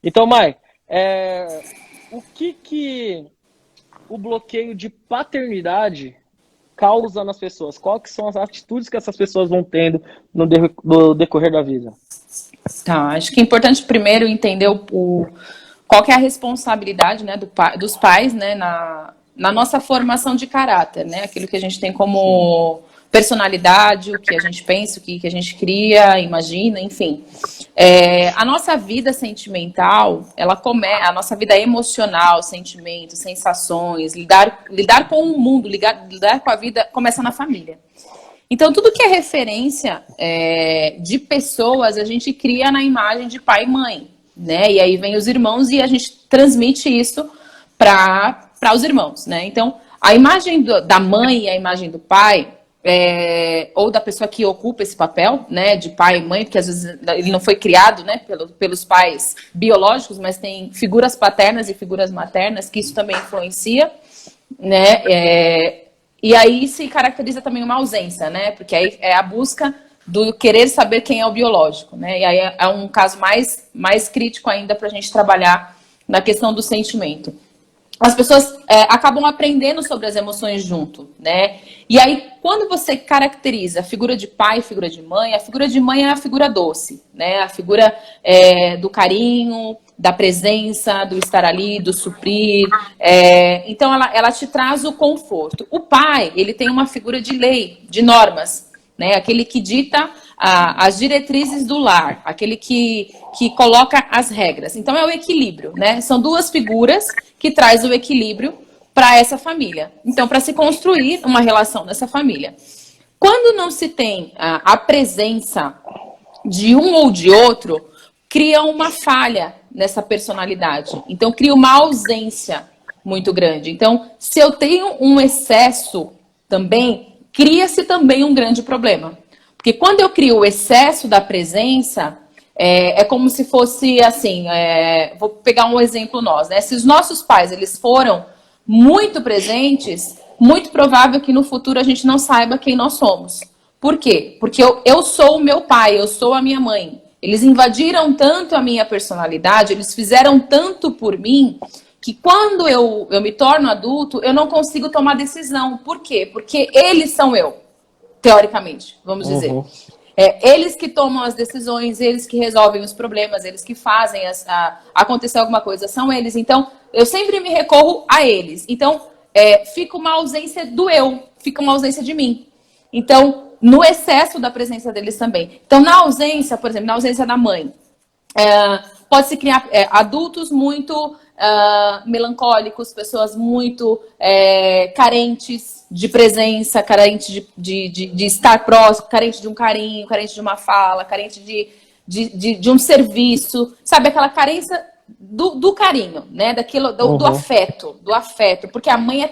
Então, Mai, o que o bloqueio de paternidade causa nas pessoas? Quais que são as atitudes que essas pessoas vão tendo no decorrer da vida? Tá, acho que é importante primeiro entender qual que é a responsabilidade, né, dos pais, né, na nossa formação de caráter, né, aquilo que a gente tem Sim. como personalidade, o que a gente pensa, o que a gente cria, imagina, enfim. A nossa vida sentimental, a nossa vida emocional, sentimentos, sensações, lidar com o mundo, lidar com a vida, começa na família. Então, tudo que é referência de pessoas, a gente cria na imagem de pai e mãe, né? E aí vem os irmãos e a gente transmite isso para os irmãos, né? Então, a imagem da mãe e a imagem do pai, ou da pessoa que ocupa esse papel, né, de pai e mãe, porque às vezes ele não foi criado, né, pelos pais biológicos, mas tem figuras paternas e figuras maternas, que isso também influencia, né? E aí se caracteriza também uma ausência, né? Porque aí é a busca do querer saber quem é o biológico, né? E aí é um caso mais crítico ainda para a gente trabalhar na questão do sentimento. As pessoas acabam aprendendo sobre as emoções junto, né? E aí, quando você caracteriza a figura de pai e figura de mãe é a figura doce, né? A figura do carinho, da presença, do estar ali, do suprir. Então, ela te traz o conforto. O pai, ele tem uma figura de lei, de normas, né? Aquele que dita as diretrizes do lar, aquele que coloca as regras. Então, é o equilíbrio, né? São duas figuras que traz o equilíbrio para essa família. Então, para se construir uma relação nessa família. Quando não se tem a presença de um ou de outro, cria uma falha nessa personalidade. Então, cria uma ausência muito grande. Então, se eu tenho um excesso também, cria-se também um grande problema. Porque quando eu crio o excesso da presença, é como se fosse assim, vou pegar um exemplo nós, né? Se os nossos pais eles foram muito presentes, muito provável que no futuro a gente não saiba quem nós somos. Por quê? Porque eu sou o meu pai, eu sou a minha mãe. Eles invadiram tanto a minha personalidade, eles fizeram tanto por mim, que quando eu me torno adulto, eu não consigo tomar decisão. Por quê? Porque eles são eu, teoricamente, vamos dizer. Uhum. Eles que tomam as decisões, eles que resolvem os problemas, eles que fazem acontecer alguma coisa, são eles. Então, eu sempre me recorro a eles. Então, fica uma ausência do eu, fica uma ausência de mim. Então, no excesso da presença deles também. Então, na ausência, por exemplo, na ausência da mãe, pode-se criar adultos muito melancólicos, pessoas muito carentes de presença, carente de estar próximo, carente de um carinho, carente de uma fala, carente de um serviço, sabe? Aquela carência do carinho, né? Daquilo, do afeto, porque a mãe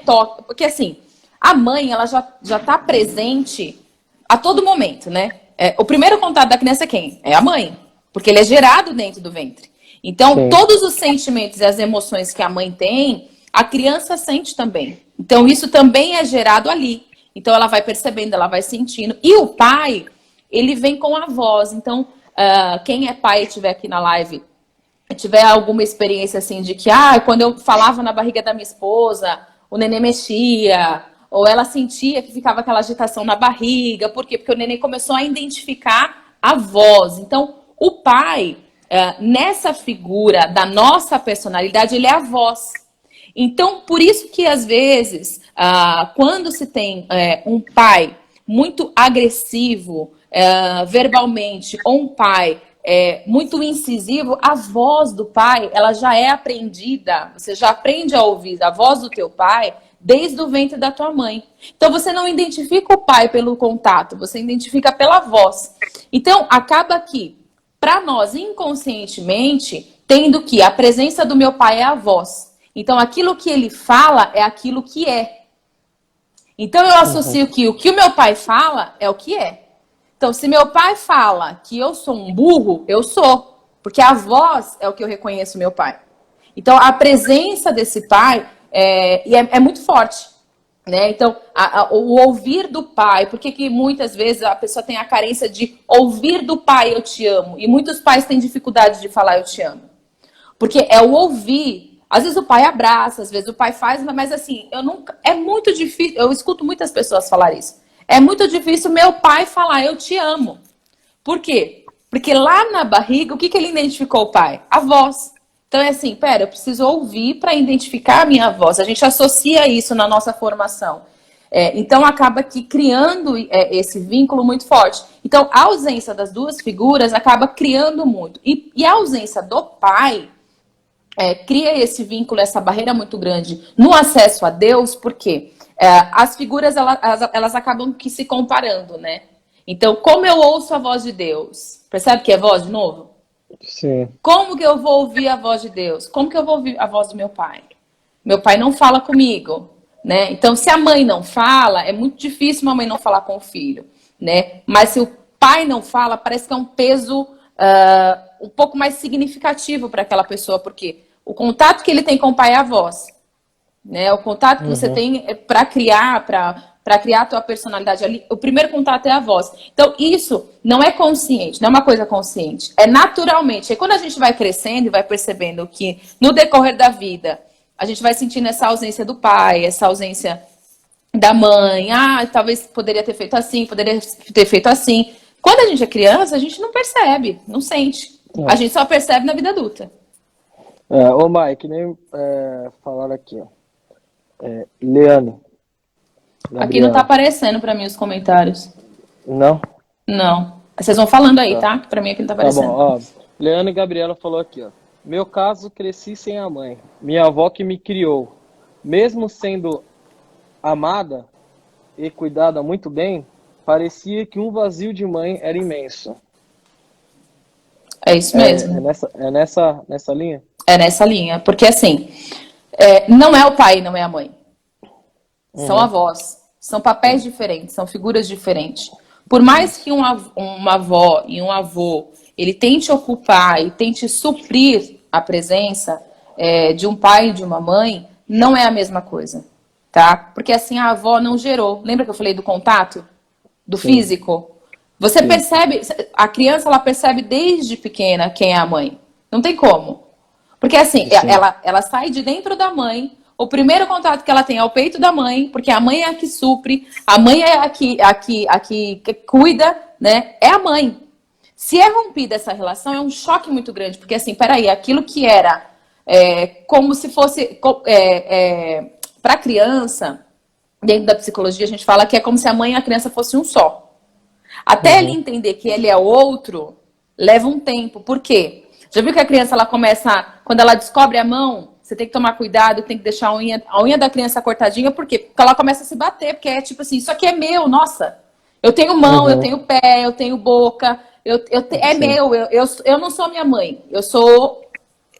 porque assim, a mãe, ela já tá presente a todo momento, né? O primeiro contato da criança é quem? É a mãe, porque ele é gerado dentro do ventre. Então, Sim. todos os sentimentos e as emoções que a mãe tem, a criança sente também. Então, isso também é gerado ali. Então, ela vai percebendo, ela vai sentindo. E o pai, ele vem com a voz. Então, quem é pai e estiver aqui na live, tiver alguma experiência assim de que, quando eu falava na barriga da minha esposa, o neném mexia, ou ela sentia que ficava aquela agitação na barriga. Por quê? Porque o neném começou a identificar a voz. Então, o pai, nessa figura da nossa personalidade, ele é a voz. Então, por isso que às vezes, quando se tem um pai muito agressivo verbalmente, ou um pai muito incisivo, a voz do pai, ela já é aprendida, você já aprende a ouvir a voz do teu pai desde o ventre da tua mãe. Então, você não identifica o pai pelo contato, você identifica pela voz. Então, acaba que, para nós, inconscientemente, tendo que a presença do meu pai é a voz. Então, aquilo que ele fala é aquilo que é. Então, eu associo que o meu pai fala é o que é. Então, se meu pai fala que eu sou um burro, eu sou. Porque a voz é o que eu reconheço meu pai. Então, a presença desse pai é muito forte. Né? Então, o ouvir do pai, por que muitas vezes a pessoa tem a carência de ouvir do pai eu te amo? E muitos pais têm dificuldade de falar eu te amo. Porque é o ouvir. Às vezes o pai abraça, às vezes o pai faz, mas assim, eu nunca. É muito difícil. Eu escuto muitas pessoas falar isso. É muito difícil meu pai falar, eu te amo. Por quê? Porque lá na barriga, o que ele identificou o pai? A voz. Então é assim, pera, eu preciso ouvir para identificar a minha voz. A gente associa isso na nossa formação. Então acaba que criando esse vínculo muito forte. Então a ausência das duas figuras acaba criando muito. E a ausência do pai cria esse vínculo, essa barreira muito grande no acesso a Deus, porque as figuras elas acabam que se comparando, né? Então, como eu ouço a voz de Deus? Percebe que é voz de novo? Sim. Como que eu vou ouvir a voz de Deus? Como que eu vou ouvir a voz do meu pai? Meu pai não fala comigo, né? Então, se a mãe não fala, é muito difícil uma mãe não falar com o filho, né? Mas se o pai não fala, parece que é um peso um pouco mais significativo para aquela pessoa, porque o contato que ele tem com o pai é a voz, né? O contato que você tem para criar a tua personalidade ali, o primeiro contato é a voz. Então, isso não é consciente, não é uma coisa consciente. É naturalmente. E quando a gente vai crescendo e vai percebendo que, no decorrer da vida, a gente vai sentindo essa ausência do pai, essa ausência da mãe. Talvez poderia ter feito assim, poderia ter feito assim. Quando a gente é criança, a gente não percebe, não sente. A gente só percebe na vida adulta. Ô, Mike, nem falaram aqui, ó. Leane. Aqui não tá aparecendo pra mim os comentários. Não? Não. Vocês vão falando aí, tá? Pra mim aqui não tá aparecendo. Tá bom, ó. Leane Gabriela falou aqui, ó. Meu caso, cresci sem a mãe. Minha avó que me criou. Mesmo sendo amada e cuidada muito bem, parecia que um vazio de mãe era imenso. É isso mesmo. É nessa linha? É nessa linha. Porque assim, não é o pai e não é a mãe. São avós. São papéis diferentes, são figuras diferentes. Por mais que uma avó e um avô, ele tente ocupar e tente suprir a presença de um pai e de uma mãe, não é a mesma coisa, tá? Porque assim, a avó não gerou. Lembra que eu falei do contato? Do físico? Você percebe, a criança, ela percebe desde pequena quem é a mãe. Não tem como. Porque assim, ela sai de dentro da mãe. O primeiro contato que ela tem é o peito da mãe, porque a mãe é a que supre, a mãe é a que cuida, né? É a mãe. Se é rompida essa relação, é um choque muito grande, porque assim, peraí, aquilo que era como se fosse para a criança, dentro da psicologia a gente fala que é como se a mãe e a criança fossem um só. Até ele entender que ele é outro, leva um tempo. Por quê? Já viu que a criança, ela começa, quando ela descobre a mão, você tem que tomar cuidado, tem que deixar a unha da criança cortadinha, por quê? Porque ela começa a se bater, porque é tipo assim, isso aqui é meu, nossa. Eu tenho mão, eu tenho pé, eu tenho boca, é meu, eu não sou minha mãe, eu sou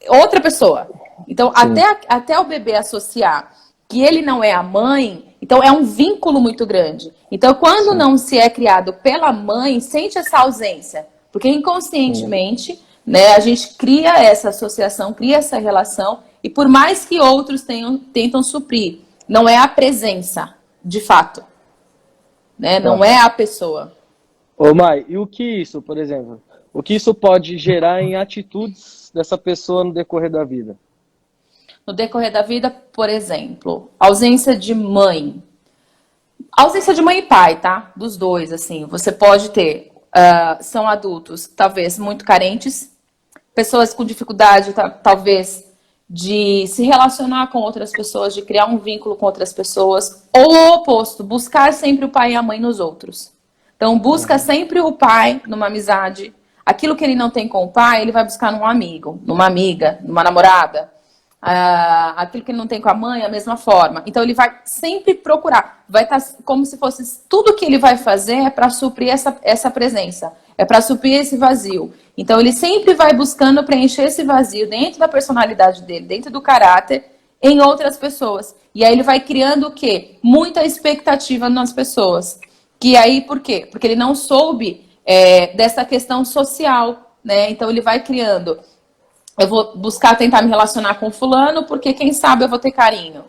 outra pessoa. Então, até o bebê associar que ele não é a mãe, então é um vínculo muito grande. Então, quando não se é criado pela mãe, sente essa ausência, porque inconscientemente, né, a gente cria essa associação, cria essa relação, e por mais que outros tentam suprir, não é a presença, de fato. Né? Não é a pessoa. Ô, Mai, e o que isso, por exemplo, o que isso pode gerar em atitudes dessa pessoa no decorrer da vida? No decorrer da vida, por exemplo, ausência de mãe. Ausência de mãe e pai, tá? Dos dois, assim. Você pode ter, são adultos, talvez, muito carentes, pessoas com dificuldade, talvez, de se relacionar com outras pessoas, de criar um vínculo com outras pessoas, ou o oposto, buscar sempre o pai e a mãe nos outros. Então, busca sempre o pai numa amizade. Aquilo que ele não tem com o pai, ele vai buscar num amigo, numa amiga, numa namorada. Aquilo que ele não tem com a mãe, a mesma forma. Então, ele vai sempre procurar. Vai estar como se fosse tudo que ele vai fazer é para suprir essa presença. É para suprir esse vazio. Então, ele sempre vai buscando preencher esse vazio dentro da personalidade dele, dentro do caráter, em outras pessoas. E aí ele vai criando o quê? Muita expectativa nas pessoas. Que aí, por quê? Porque ele não soube dessa questão social, né? Então, ele vai criando. Eu vou buscar tentar me relacionar com fulano, porque quem sabe eu vou ter carinho.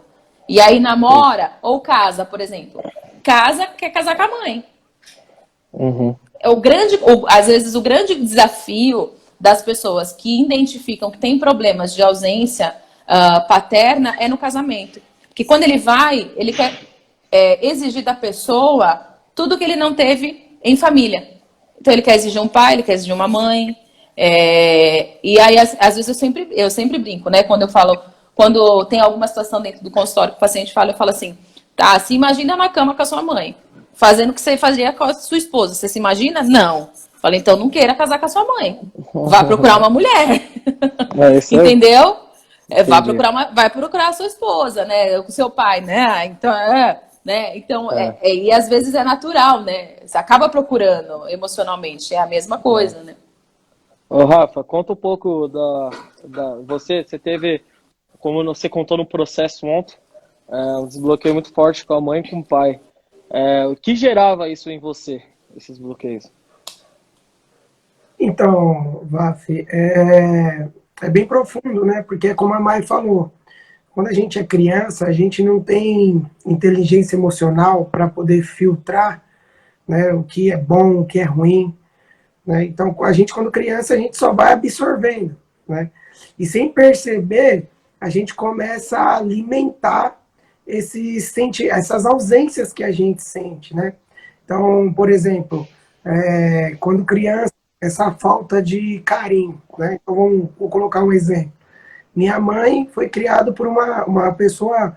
E aí namora ou casa, por exemplo. Casa, quer casar com a mãe. Às vezes o grande desafio das pessoas que identificam que tem problemas de ausência paterna é no casamento. Porque quando ele quer exigir da pessoa tudo que ele não teve em família. Então ele quer exigir um pai, ele quer exigir uma mãe. E aí, às vezes, eu sempre brinco, né? Quando tem alguma situação dentro do consultório que o paciente fala, eu falo assim, tá, se imagina na cama com a sua mãe, fazendo o que você fazia com a sua esposa. Você se imagina? Não. Falei, então não queira casar com a sua mãe. Vá procurar uma mulher. Entendeu? Vai procurar a sua esposa, né? O seu pai, né? Então, e às vezes é natural, né? Você acaba procurando emocionalmente, é a mesma coisa, né? Ô, Rafa, conta um pouco você teve, como você contou no processo ontem, um desbloqueio muito forte com a mãe e com o pai. O que gerava isso em você, esses bloqueios? Então, Vaf, é bem profundo, né? Porque, como a Mai falou, quando a gente é criança, a gente não tem inteligência emocional para poder filtrar, né, o que é bom, o que é ruim. Né? Então, a gente, quando criança, a gente só vai absorvendo. Né? E sem perceber, a gente começa a alimentar essas ausências que a gente sente. Né? Então, por exemplo, quando criança, essa falta de carinho. Né? Então, vou colocar um exemplo. Minha mãe foi criada por uma pessoa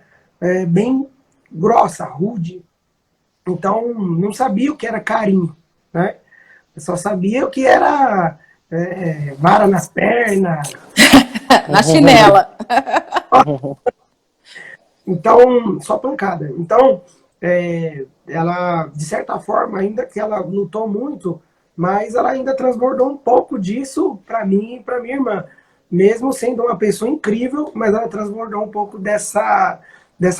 bem grossa, rude. Então, não sabia o que era carinho. Né? Eu só sabia o que era vara nas pernas. Na chinela. Então, só pancada. Então, ela, de certa forma, ainda que ela lutou muito, mas ela ainda transbordou um pouco disso para mim e para minha irmã. Mesmo sendo uma pessoa incrível, mas ela transbordou um pouco dessa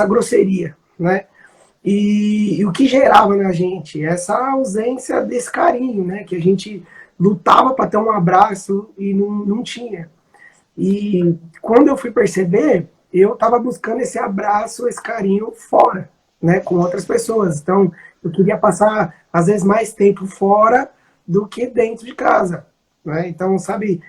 grosseria, né? E o que gerava na gente? Essa ausência desse carinho, né? Que a gente lutava para ter um abraço e não tinha. E quando eu fui perceber, eu estava buscando esse abraço, esse carinho fora, né? Com outras pessoas. Então, eu queria passar, às vezes, mais tempo fora do que dentro de casa. Né? Então, sabe,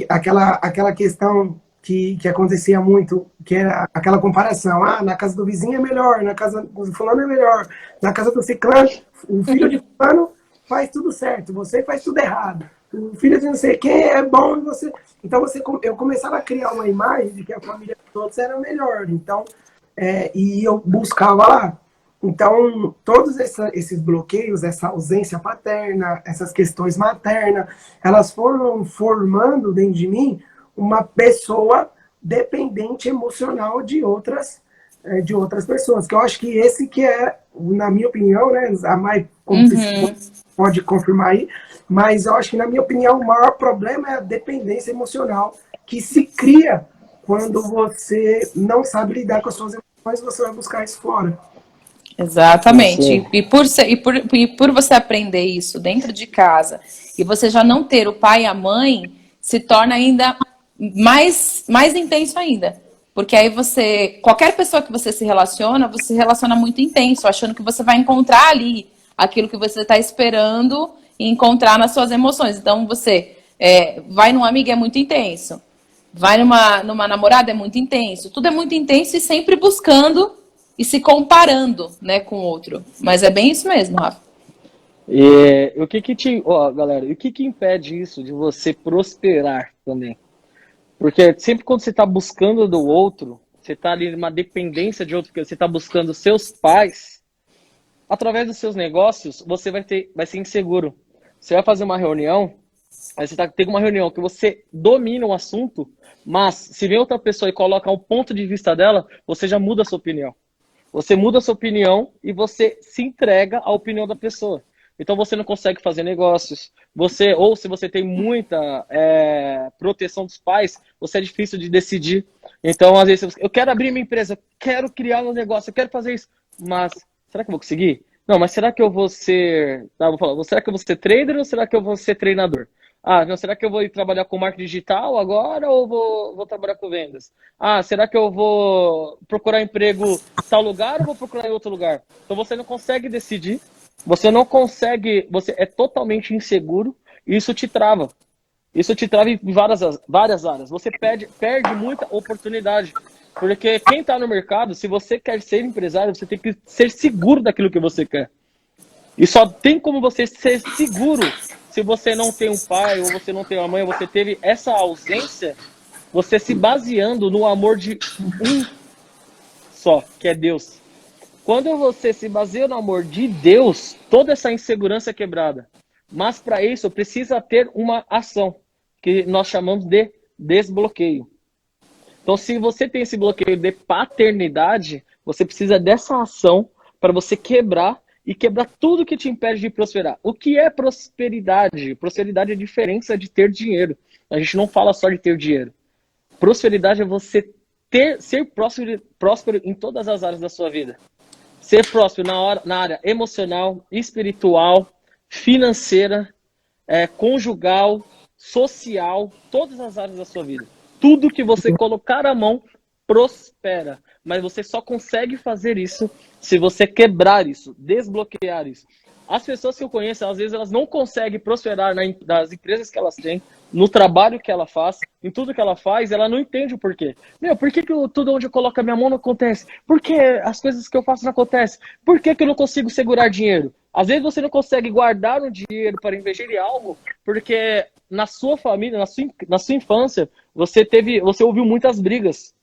aquela questão que acontecia muito, que era aquela comparação, na casa do vizinho é melhor, na casa do fulano é melhor, na casa do ciclano, o filho de fulano faz tudo certo, você faz tudo errado, o filho de não sei quem é bom e você... Então eu começava a criar uma imagem de que a família de todos era melhor, então, e eu buscava lá. Então, todos esses bloqueios, essa ausência paterna, essas questões maternas, elas foram formando dentro de mim uma pessoa dependente emocional de outras pessoas. Que eu acho que esse que é, na minha opinião, né, a Mai pode confirmar aí, mas eu acho que, na minha opinião, o maior problema é a dependência emocional que se cria quando você não sabe lidar com as suas emoções, você vai buscar isso fora. Exatamente. E por você aprender isso dentro de casa e você já não ter o pai e a mãe, se torna ainda mais intenso ainda. Porque aí qualquer pessoa que você se relaciona muito intenso, achando que você vai encontrar ali aquilo que você está esperando e encontrar nas suas emoções. Então você vai num amigo, é muito intenso. Vai numa namorada, é muito intenso. Tudo é muito intenso e sempre buscando e se comparando, né, com o outro. Mas é bem isso mesmo, Rafa. Galera, o que impede isso de você prosperar também? Porque sempre quando você está buscando do outro, você está ali numa dependência de outro, porque você está buscando seus pais, através dos seus negócios, você vai ser inseguro. Você vai fazer uma reunião, aí você tem uma reunião que você domina o assunto, mas se vem outra pessoa e coloca um ponto de vista dela, você já muda a sua opinião. Você muda a sua opinião e você se entrega à opinião da pessoa. Então você não consegue fazer negócios. Ou se você tem muita proteção dos pais, você é difícil de decidir. Então, às vezes, eu quero abrir minha empresa, quero criar um negócio, eu quero fazer isso. Mas, será que eu vou conseguir? Não, mas será que eu vou ser... será que eu vou ser trader ou será que eu vou ser treinador? Não, será que eu vou ir trabalhar com marketing digital agora ou vou trabalhar com vendas? Será que eu vou procurar emprego em tal lugar ou vou procurar em outro lugar? Então você não consegue decidir, você é totalmente inseguro e isso te trava. Isso te trava em várias áreas. Você perde muita oportunidade. Porque quem está no mercado, se você quer ser empresário, você tem que ser seguro daquilo que você quer. E só tem como você ser seguro se você não tem um pai ou você não tem uma mãe, ou você teve essa ausência, você se baseando no amor de um só, que é Deus. Quando você se baseia no amor de Deus, toda essa insegurança é quebrada. Mas para isso precisa ter uma ação, que nós chamamos de desbloqueio. Então, se você tem esse bloqueio de paternidade, você precisa dessa ação para você quebrar e quebrar tudo que te impede de prosperar. O que é prosperidade? Prosperidade é a diferença de ter dinheiro. A gente não fala só de ter dinheiro. Prosperidade é você ser próspero em todas as áreas da sua vida. Ser próspero na área emocional, espiritual, financeira, conjugal, social, todas as áreas da sua vida. Tudo que você colocar a mão prospera. Mas você só consegue fazer isso se você quebrar isso, desbloquear isso. As pessoas que eu conheço, às vezes, elas não conseguem prosperar nas empresas que elas têm, no trabalho que ela faz, em tudo que ela faz, ela não entende o porquê. Por que tudo onde eu coloco a minha mão não acontece? Por que as coisas que eu faço não acontecem? Por que eu não consigo segurar dinheiro? Às vezes você não consegue guardar um dinheiro para investir em algo, porque na sua família, na sua infância, você ouviu muitas brigas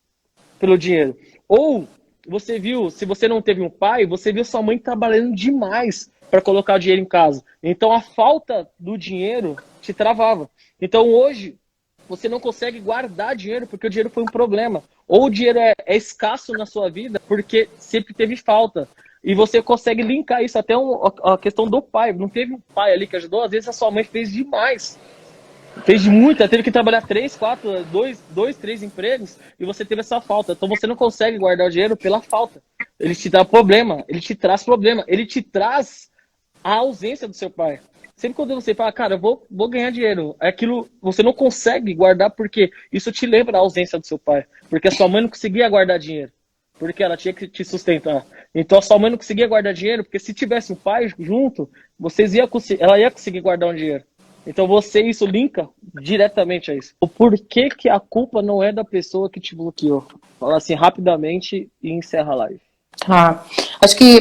pelo dinheiro. Ou você viu, se você não teve um pai, você viu sua mãe trabalhando demais para colocar o dinheiro em casa. Então a falta do dinheiro te travava. Então hoje você não consegue guardar dinheiro porque o dinheiro foi um problema. Ou o dinheiro é escasso na sua vida porque sempre teve falta. E você consegue linkar isso até a questão do pai. Não teve um pai ali que ajudou, às vezes a sua mãe fez demais. Fez muito, teve que trabalhar 3, 4, 2, 3 empregos e você teve essa falta. Então você não consegue guardar o dinheiro pela falta. Ele te dá problema, ele te traz problema, ele te traz a ausência do seu pai. Sempre quando você fala, cara, eu vou ganhar dinheiro, aquilo você não consegue guardar porque isso te lembra a ausência do seu pai. Porque a sua mãe não conseguia guardar dinheiro, porque ela tinha que te sustentar. Então a sua mãe não conseguia guardar dinheiro, porque se tivesse um pai junto, ela ia conseguir guardar um dinheiro. Então isso linka diretamente a isso. O porquê que a culpa não é da pessoa que te bloqueou? Fala assim rapidamente e encerra a live. Acho que,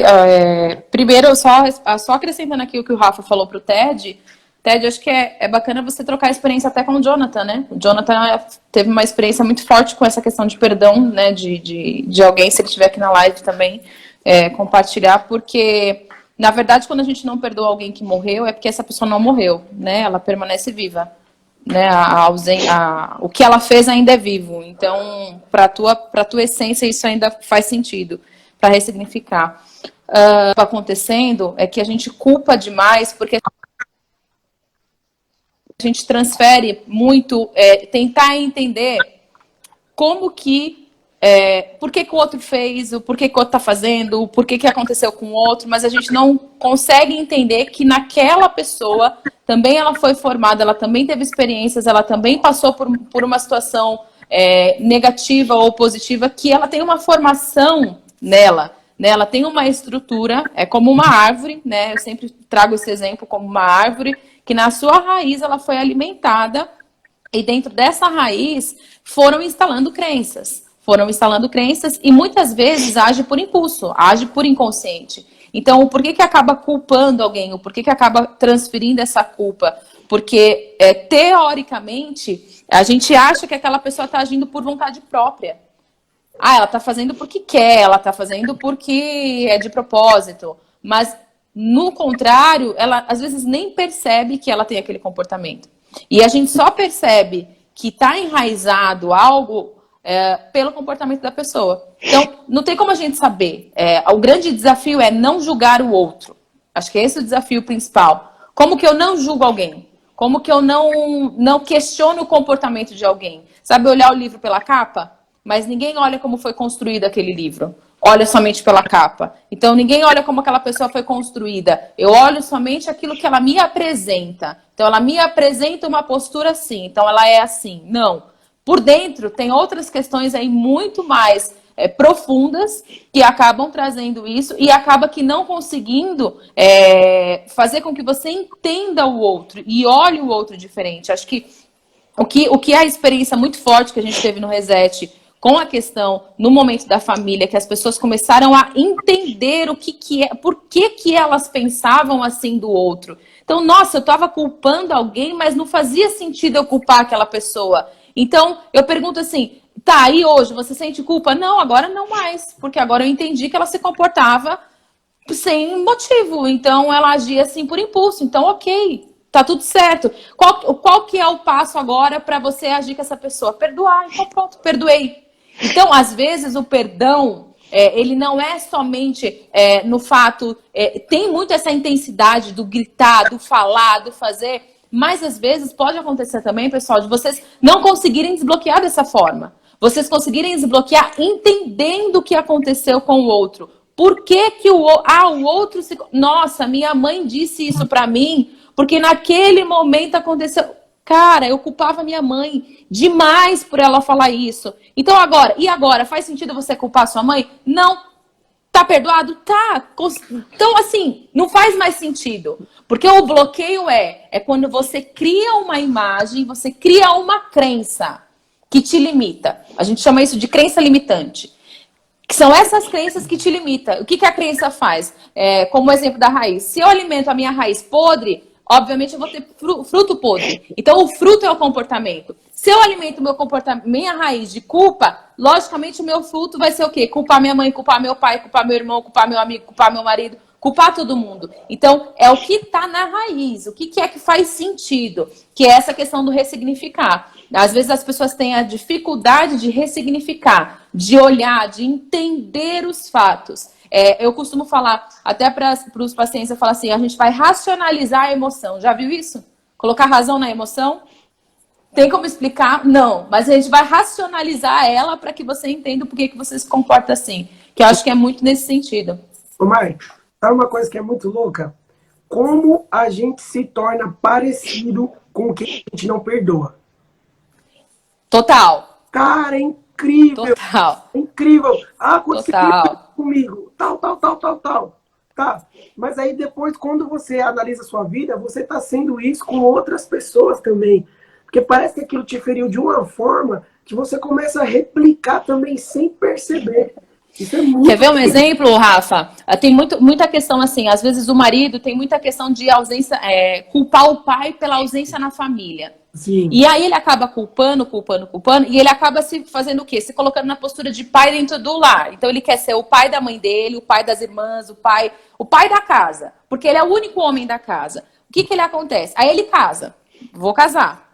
primeiro, só acrescentando aqui o que o Rafa falou pro Ted, acho que é bacana você trocar experiência até com o Jonathan, né? O Jonathan teve uma experiência muito forte com essa questão de perdão, né? De alguém, se ele estiver aqui na live também, compartilhar, porque, na verdade, quando a gente não perdoa alguém que morreu, é porque essa pessoa não morreu, né? Ela permanece viva. Né, o que ela fez ainda é vivo. Então, para tua essência, isso ainda faz sentido para ressignificar. O que está acontecendo é que a gente culpa demais porque a gente transfere muito, tentar entender como que, por que o outro fez, o porquê que o outro está fazendo, o porquê que aconteceu com o outro, mas a gente não consegue entender que naquela pessoa também ela foi formada, ela também teve experiências, ela também passou por uma situação negativa ou positiva, que ela tem uma formação nela, né? Ela tem uma estrutura, é como uma árvore, né? Eu sempre trago esse exemplo como uma árvore, que na sua raiz ela foi alimentada e dentro dessa raiz foram instalando crenças e muitas vezes age por impulso, age por inconsciente. Então, por que acaba culpando alguém? O porquê que acaba transferindo essa culpa? Porque, teoricamente, a gente acha que aquela pessoa está agindo por vontade própria. Ela está fazendo porque quer, ela está fazendo porque é de propósito. Mas, no contrário, ela às vezes nem percebe que ela tem aquele comportamento. E a gente só percebe que está enraizado algo pelo comportamento da pessoa. Então, não tem como a gente saber. O grande desafio é não julgar o outro. Acho que esse é o desafio principal. Como que eu não julgo alguém? Como que eu não questiono o comportamento de alguém? Sabe olhar o livro pela capa? Mas ninguém olha como foi construído aquele livro. Olha somente pela capa. Então, ninguém olha como aquela pessoa foi construída. Eu olho somente aquilo que ela me apresenta. Então, ela me apresenta uma postura assim. Então, ela é assim. Não. Por dentro, tem outras questões aí muito mais profundas que acabam trazendo isso e acaba que não conseguindo fazer com que você entenda o outro e olhe o outro diferente. Acho que o que é a experiência muito forte que a gente teve no Reset com a questão no momento da família, que as pessoas começaram a entender o que é, por que elas pensavam assim do outro. Então, nossa, eu estava culpando alguém, mas não fazia sentido eu culpar aquela pessoa. Então, eu pergunto assim, tá, e hoje você sente culpa? Não, agora não mais, porque agora eu entendi que ela se comportava sem motivo, então ela agia assim por impulso, então ok. Tá tudo certo. Qual que é o passo agora para você agir com essa pessoa? Perdoar. Então pronto, perdoei. Então, às vezes, o perdão, ele não é somente no fato... tem muito essa intensidade do gritar, do falar, do fazer, mas às vezes pode acontecer também, pessoal, de vocês não conseguirem desbloquear dessa forma. Vocês conseguirem desbloquear entendendo o que aconteceu com o outro. Por que que o outro... Nossa, minha mãe disse isso para mim... Porque naquele momento aconteceu... Cara, eu culpava minha mãe demais por ela falar isso. Então agora, e agora? Faz sentido você culpar sua mãe? Não. Tá perdoado? Tá. Então assim, não faz mais sentido. Porque o bloqueio é quando você cria uma imagem, você cria uma crença que te limita. A gente chama isso de crença limitante. Que são essas crenças que te limitam. O que a crença faz? Como o exemplo da raiz. Se eu alimento a minha raiz podre... Obviamente eu vou ter fruto podre. Então o fruto é o comportamento. Se eu alimento meu comportamento, minha raiz de culpa, logicamente o meu fruto vai ser o quê? Culpar minha mãe, culpar meu pai, culpar meu irmão, culpar meu amigo, culpar meu marido, culpar todo mundo. Então é o que está na raiz, o que é que faz sentido, que é essa questão do ressignificar. Às vezes as pessoas têm a dificuldade de ressignificar, de olhar, de entender os fatos. Eu costumo falar, até para os pacientes, eu falo assim, a gente vai racionalizar a emoção. Já viu isso? Colocar razão na emoção? Tem como explicar? Não. Mas a gente vai racionalizar ela para que você entenda por que você se comporta assim. Que eu acho que é muito nesse sentido. Ô, Mai, sabe uma coisa que é muito louca? Como a gente se torna parecido com quem a gente não perdoa. Total. Cara, é incrível. Total. É incrível. Ah, aconteceu Total. comigo. Tal. Tá. Mas aí depois, quando você analisa a sua vida, você tá sendo isso com outras pessoas também. Porque parece que aquilo te feriu de uma forma que você começa a replicar também sem perceber. Isso é muito... Quer ver um exemplo, Rafa? Tem muita questão assim, às vezes o marido tem muita questão de ausência, culpar o pai pela ausência na família. Sim. E aí ele acaba culpando, e ele acaba se fazendo o quê? Se colocando na postura de pai dentro do lar. Então ele quer ser o pai da mãe dele, o pai das irmãs, o pai da casa. Porque ele é o único homem da casa. O que ele acontece? Aí ele casa. Vou casar.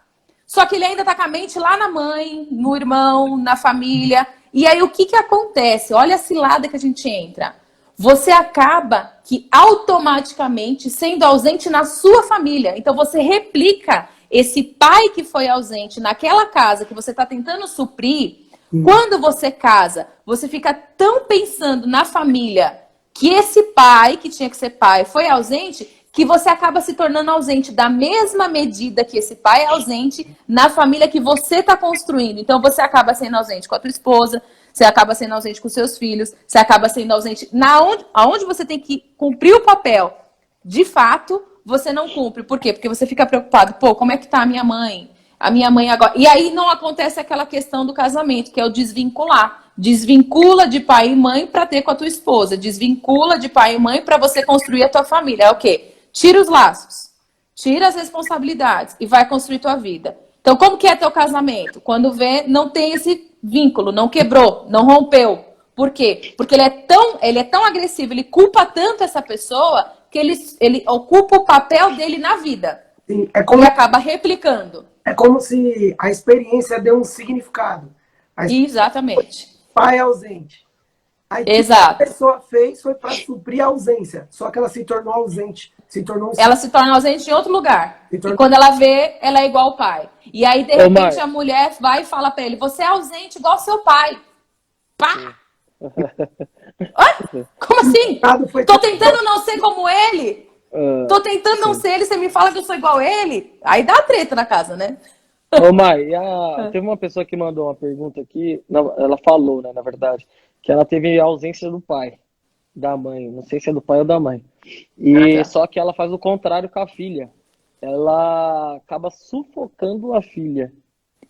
Só que ele ainda tá com a mente lá na mãe, no irmão, na família. E aí o que acontece? Olha a cilada que a gente entra. Você acaba que automaticamente sendo ausente na sua família. Então você replica esse pai que foi ausente naquela casa que você está tentando suprir. Quando você casa, você fica tão pensando na família que esse pai, que tinha que ser pai, foi ausente, que você acaba se tornando ausente da mesma medida que esse pai é ausente na família que você está construindo. Então você acaba sendo ausente com a tua esposa, você acaba sendo ausente com seus filhos, você acaba sendo ausente aonde você tem que cumprir o papel. De fato, você não cumpre. Por quê? Porque você fica preocupado. Pô, como é que tá a minha mãe? A minha mãe agora... E aí não acontece aquela questão do casamento, que é o desvincular. Desvincula de pai e mãe para ter com a tua esposa. Desvincula de pai e mãe para você construir a tua família. É o quê? Tira os laços. Tira as responsabilidades e vai construir tua vida. Então, como que é teu casamento? Quando vê, não tem esse vínculo, não quebrou, não rompeu. Por quê? Porque ele é tão agressivo, ele culpa tanto essa pessoa que ele ocupa o papel dele na vida. Sim, e acaba replicando. É como se a experiência deu um significado. Exatamente. Pai ausente. Aí o que a pessoa fez foi para suprir a ausência. Só que ela se tornou ausente. Ela se torna ausente em outro lugar. E quando ela vê, ela é igual ao pai. E aí, de repente, a mulher vai e fala para ele, você é ausente igual ao seu pai. Pá! Como assim? Tô tentando não ser como ele. Tô tentando não ser ele, você me fala que eu sou igual a ele. Aí dá treta na casa, né? Ô, Mai, teve uma pessoa que mandou uma pergunta aqui, ela falou, né, na verdade, que ela teve ausência do pai, da mãe, não sei se é do pai ou da mãe. Só que ela faz o contrário com a filha. Ela acaba sufocando a filha.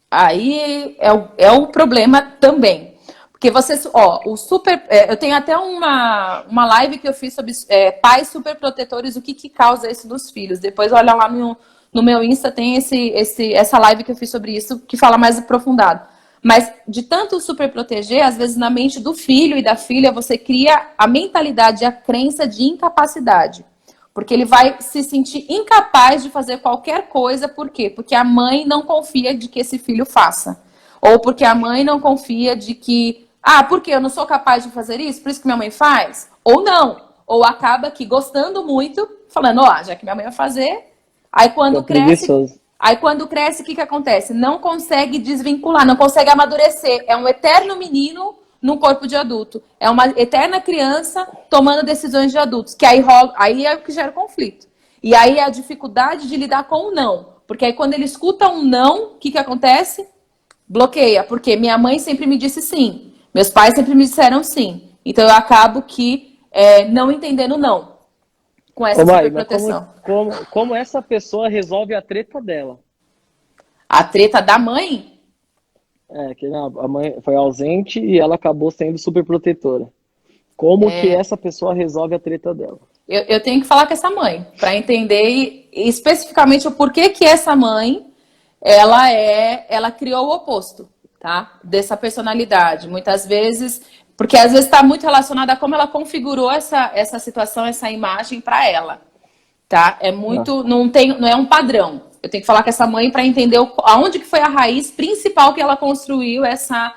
Aí é o problema também. Porque você, ó, eu tenho até uma live que eu fiz sobre pais superprotetores, o que causa isso dos filhos. Depois olha lá no meu Insta, tem essa live que eu fiz sobre isso, que fala mais aprofundado. Mas de tanto superproteger, às vezes na mente do filho e da filha, você cria a mentalidade, a crença de incapacidade. Porque ele vai se sentir incapaz de fazer qualquer coisa, por quê? Porque a mãe não confia de que esse filho faça. Ou porque a mãe não confia de que, porque eu não sou capaz de fazer isso, por isso que minha mãe faz? Ou não. Ou acaba que gostando muito, falando, já que minha mãe vai fazer, aí quando cresce, o que acontece? Não consegue desvincular, não consegue amadurecer. É um eterno menino num corpo de adulto. É uma eterna criança tomando decisões de adultos, que aí é o que gera conflito. E aí é a dificuldade de lidar com o não. Porque aí quando ele escuta um não, o que acontece? Bloqueia, porque minha mãe sempre me disse sim. Meus pais sempre me disseram sim. Então eu acabo que não entendendo não. Com essa superproteção. Como essa pessoa resolve a treta dela? A treta da mãe? Que a mãe foi ausente e ela acabou sendo super protetora. Como que essa pessoa resolve a treta dela? Eu tenho que falar com essa mãe para entender especificamente o porquê que essa mãe ela criou o oposto, tá? Dessa personalidade. Muitas vezes, porque às vezes está muito relacionada a como ela configurou essa situação, essa imagem para ela, tá? Não é um padrão. Eu tenho que falar com essa mãe para entender aonde que foi a raiz principal que ela construiu essa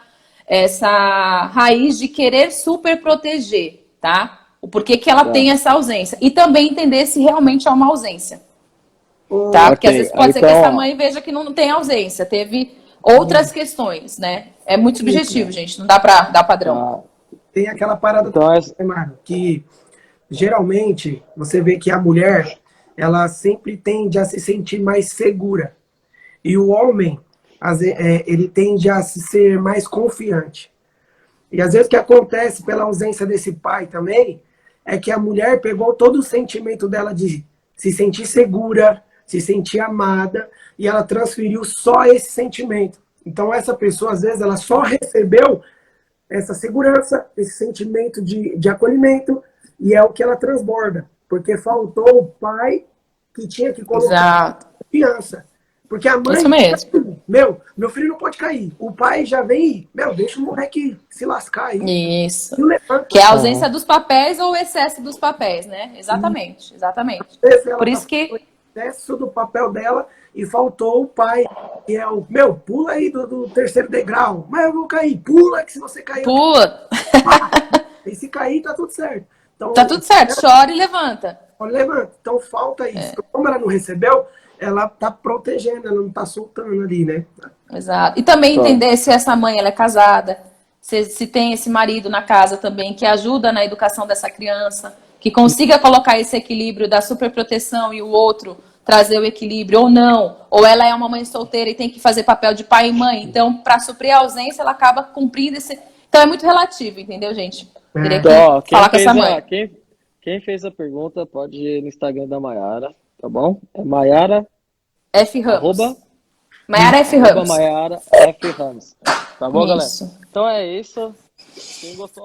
raiz de querer super proteger, tá? O porquê que ela tem essa ausência. E também entender se realmente é uma ausência. Tá? Porque às vezes pode ser que essa mãe veja que não tem ausência, teve outras questões, né? É muito subjetivo, gente, não dá para dar padrão. Tem aquela parada que geralmente você vê que a mulher ela sempre tende a se sentir mais segura. E o homem, ele tende a ser mais confiante. E às vezes o que acontece pela ausência desse pai também, é que a mulher pegou todo o sentimento dela de se sentir segura, se sentir amada, e ela transferiu só esse sentimento. Então essa pessoa, às vezes, ela só recebeu essa segurança, esse sentimento de acolhimento, e é o que ela transborda. Porque faltou o pai que tinha que colocar confiança. Porque a mãe... Isso mesmo. Meu filho não pode cair. O pai já vem e, deixa o moleque se lascar aí. Isso. Que é a ausência dos papéis ou o excesso dos papéis, né? Exatamente. Por isso que... O excesso do papel dela e faltou o pai, que é o, pula aí do terceiro degrau. Mas eu vou cair. Pula, que se você cair... Pula. E se cair, tá tudo certo. Então, tá tudo certo. Chora e levanta. Levanta. Então falta isso. Como ela não recebeu, ela tá protegendo, ela não tá soltando ali, né? Exato. E também entender se essa mãe ela é casada, se tem esse marido na casa também que ajuda na educação dessa criança, que consiga colocar esse equilíbrio da superproteção e o outro trazer o equilíbrio ou não. Ou ela é uma mãe solteira e tem que fazer papel de pai e mãe. Então, para suprir a ausência, ela acaba cumprindo esse... Então, é muito relativo, entendeu, gente? Teria que falar com essa mãe. Quem fez a pergunta pode ir no Instagram da Maiara, tá bom? É Maiara F. Ramos. Maiara F. Ramos. Maiara F. Ramos. Tá bom, isso. galera? Então é isso. Quem gostou...